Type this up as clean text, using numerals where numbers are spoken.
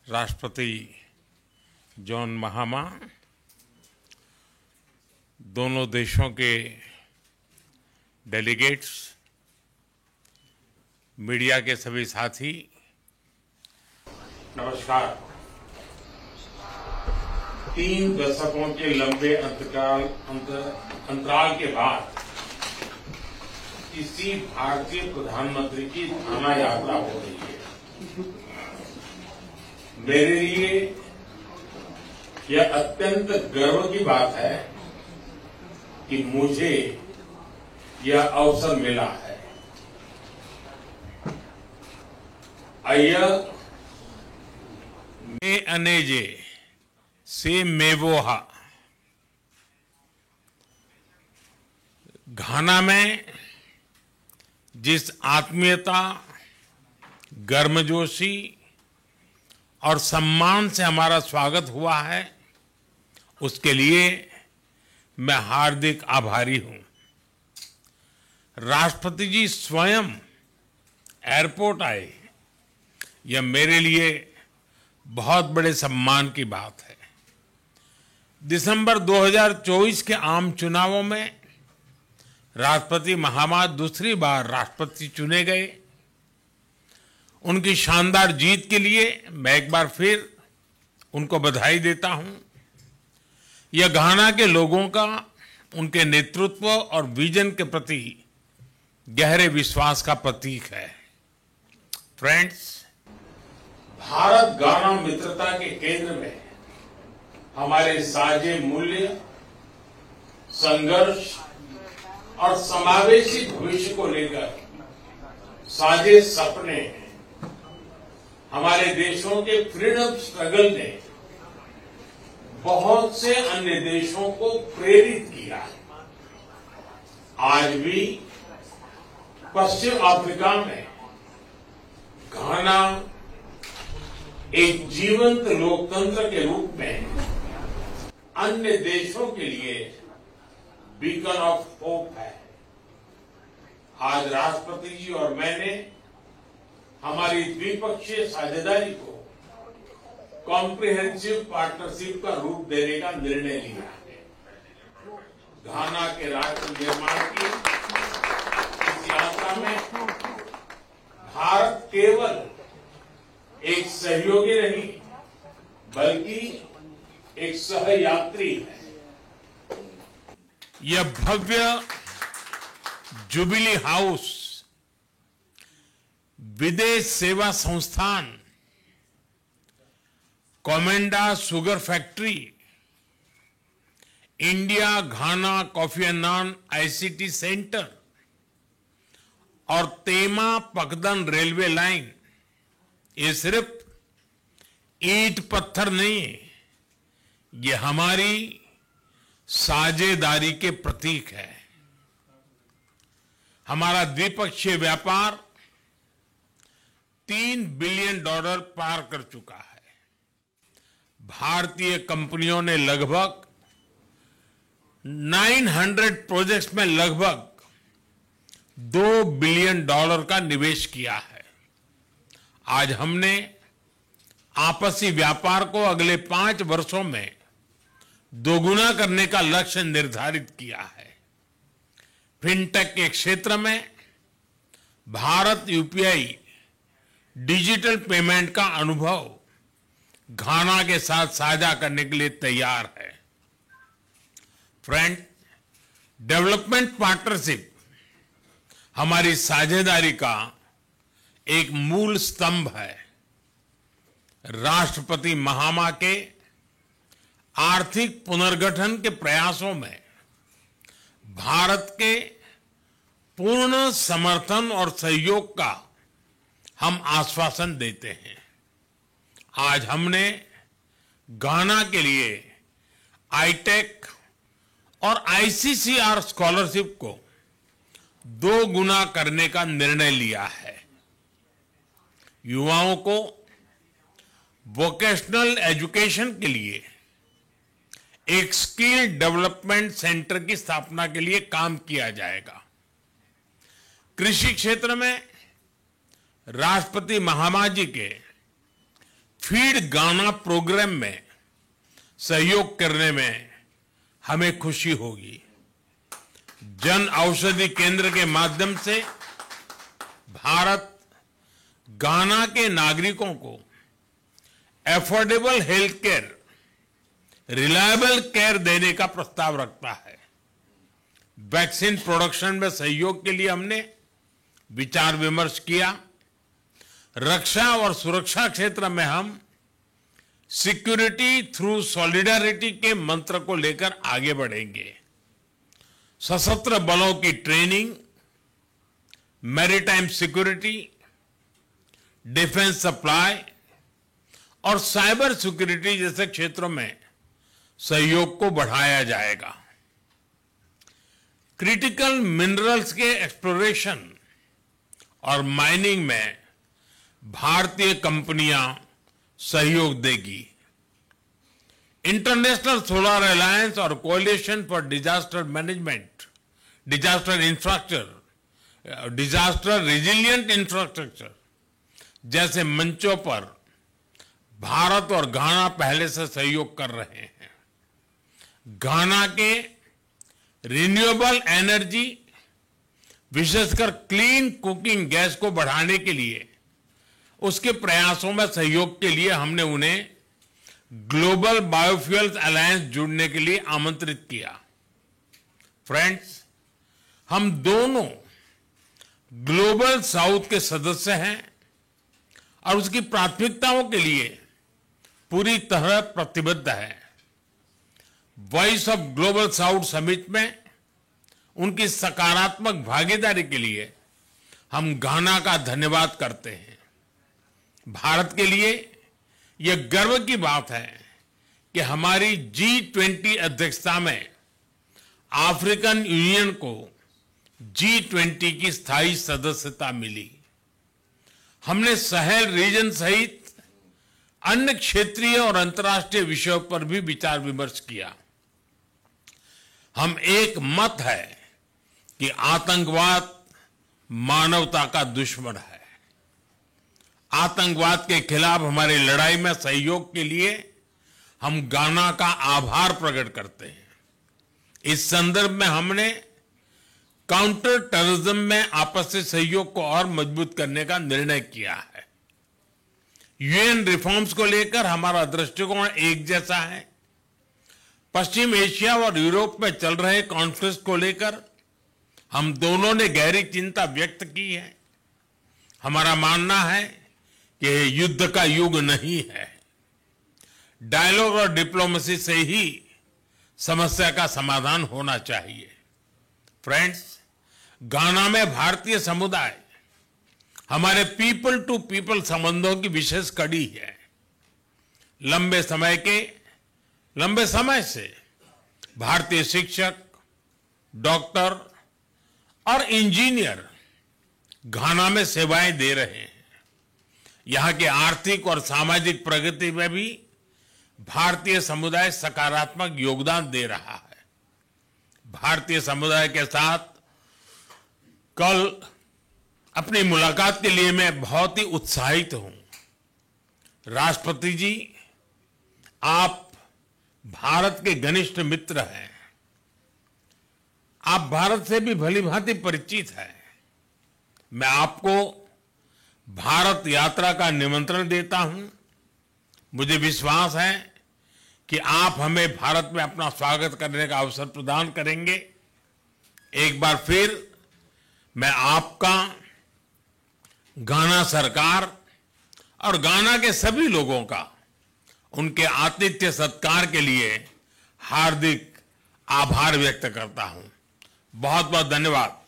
राष्ट्रपति जॉन महामा, दोनों देशों के डेलीगेट्स, मीडिया के सभी साथी, नमस्कार। 3 दशकों के लंबे अंतराल के बाद किसी भारतीय प्रधानमंत्री की घाना यात्रा हो रही है। मेरे लिए यह अत्यंत गर्व की बात है कि मुझे यह अवसर मिला है। अय्य मे अनेजे से मेवोहा, घाना में जिस आत्मीयता, गर्मजोशी और सम्मान से हमारा स्वागत हुआ है, उसके लिए मैं हार्दिक आभारी हूं। राष्ट्रपति जी स्वयं एयरपोर्ट आए, यह मेरे लिए बहुत बड़े सम्मान की बात है। दिसंबर 2024 के आम चुनावों में राष्ट्रपति महामा दूसरी बार राष्ट्रपति चुने गए। उनकी शानदार जीत के लिए मैं एक बार फिर उनको बधाई देता हूं। यह घाना के लोगों का उनके नेतृत्व और विजन के प्रति गहरे विश्वास का प्रतीक है। फ्रेंड्स, भारत घाना मित्रता के केंद्र में हमारे साझे मूल्य, संघर्ष और समावेशी भविष्य को लेकर साझे सपने हैं। हमारे देशों के फ्रीडम स्ट्रगल ने बहुत से अन्य देशों को प्रेरित किया है। आज भी पश्चिम अफ्रीका में घाना एक जीवंत लोकतंत्र के रूप में अन्य देशों के लिए बीकन ऑफ होप है। आज राष्ट्रपति जी और मैंने हमारी द्विपक्षीय साझेदारी को कॉम्प्रिहेंसिव पार्टनरशिप का रूप देने का निर्णय लिया है। घाना के राष्ट्र निर्माण की इस यात्रा में भारत केवल एक सहयोगी नहीं, बल्कि एक सहयात्री है। यह भव्य जुबिली हाउस विदेश सेवा संस्थान, Komenda sugar factory, India Ghana Kofi एंड नॉन आईसीटी सेंटर और तेमा पकदन रेलवे लाइन, ये सिर्फ ईंट पत्थर नहीं है, ये हमारी साझेदारी के प्रतीक है। हमारा द्विपक्षीय व्यापार $3 बिलियन पार कर चुका है। भारतीय कंपनियों ने लगभग 900 प्रोजेक्ट्स में लगभग $2 बिलियन का निवेश किया है। आज हमने आपसी व्यापार को अगले 5 वर्षों में दोगुना करने का लक्ष्य निर्धारित किया है। फिनटेक के क्षेत्र में भारत यूपीआई डिजिटल पेमेंट का अनुभव घाना के साथ साझा करने के लिए तैयार है। फ्रेंड, डेवलपमेंट पार्टनरशिप हमारी साझेदारी का एक मूल स्तंभ है। राष्ट्रपति महामा के आर्थिक पुनर्गठन के प्रयासों में भारत के पूर्ण समर्थन और सहयोग का हम आश्वासन देते हैं। आज हमने घाना के लिए आईटेक और आईसीसीआर स्कॉलरशिप को 2 गुना करने का निर्णय लिया है। युवाओं को वोकेशनल एजुकेशन के लिए एक स्किल डेवलपमेंट सेंटर की स्थापना के लिए काम किया जाएगा। कृषि क्षेत्र में राष्ट्रपति महामा जी के फीड गाना प्रोग्राम में सहयोग करने में हमें खुशी होगी। जन औषधि केंद्र के माध्यम से भारत गाना के नागरिकों को affordable health care, reliable care देने का प्रस्ताव रखता है। वैक्सीन प्रोडक्शन में सहयोग के लिए हमने विचार विमर्श किया। रक्षा और सुरक्षा क्षेत्र में हम सिक्योरिटी थ्रू सॉलिडारिटी के मंत्र को लेकर आगे बढ़ेंगे। सशस्त्र बलों की training, maritime security, defence supply और साइबर सिक्योरिटी जैसे क्षेत्रों में सहयोग को बढ़ाया जाएगा। क्रिटिकल मिनरल्स के एक्सप्लोरेशन और माइनिंग में भारतीय कंपनियां सहयोग देगी। इंटरनेशनल सोलर अलायंस और coalition for disaster management, disaster infrastructure, disaster resilient infrastructure जैसे मंचों पर भारत और घाना पहले से सहयोग कर रहे हैं। घाना के रिन्यूएबल एनर्जी, विशेषकर क्लीन कुकिंग गैस को बढ़ाने के लिए उसके प्रयासों में सहयोग के लिए हमने उन्हें ग्लोबल बायोफ्यूल्स अलायंस जुड़ने के लिए आमंत्रित किया। फ्रेंड्स, हम दोनों ग्लोबल साउथ के सदस्य हैं और उसकी प्राथमिकताओं के लिए पूरी तरह प्रतिबद्ध है। Voice of global south summit में उनकी सकारात्मक भागीदारी के लिए हम घाना का धन्यवाद करते हैं। भारत के लिए यह गर्व की बात है कि हमारी G20 अध्यक्षता में अफ्रीकन यूनियन को G20 की स्थायी सदस्यता मिली। हमने साहेल रीजन सहित अन्य क्षेत्रीय और अंतर्राष्ट्रीय विषयों पर भी विचार विमर्श किया। हम एक मत है कि आतंकवाद मानवता का दुश्मन है। आतंकवाद के खिलाफ हमारी लड़ाई में सहयोग के लिए हम घाना का आभार प्रकट करते हैं। इस संदर्भ में हमने काउंटर टेररिज्म में आपसी सहयोग को और मजबूत करने का निर्णय किया है। यूएन रिफॉर्म्स को लेकर हमारा दृष्टिकोण एक जैसा है। पश्चिम एशिया और यूरोप में चल रहे कॉन्फ्लिक्ट को लेकर हम दोनों ने गहरी चिंता व्यक्त की है। हमारा मानना है कि यह युद्ध का युग नहीं है। डायलॉग और डिप्लोमेसी से ही समस्या का समाधान होना चाहिए। फ्रेंड्स, घाना में भारतीय समुदाय हमारे पीपल टू पीपल संबंधों की विशेष कड़ी है। लंबे समय से भारतीय शिक्षक, डॉक्टर और इंजीनियर घाना में सेवाएं दे रहे हैं। यहां की आर्थिक और सामाजिक प्रगति में भी भारतीय समुदाय सकारात्मक योगदान दे रहा है। भारतीय समुदाय के साथ कल अपनी मुलाकात के लिए मैं बहुत ही उत्साहित हूं। राष्ट्रपति जी, आप भारत के घनिष्ठ मित्र हैं। आप भारत से भी भलीभांति परिचित हैं। मैं आपको भारत यात्रा का निमंत्रण देता हूं। मुझे विश्वास है कि आप हमें भारत में अपना स्वागत करने का अवसर प्रदान करेंगे। एक बार फिर मैं आपका, घाना सरकार और घाना के सभी लोगों का उनके आतिथ्य सत्कार के लिए हार्दिक आभार व्यक्त करता हूं। बहुत बहुत धन्यवाद।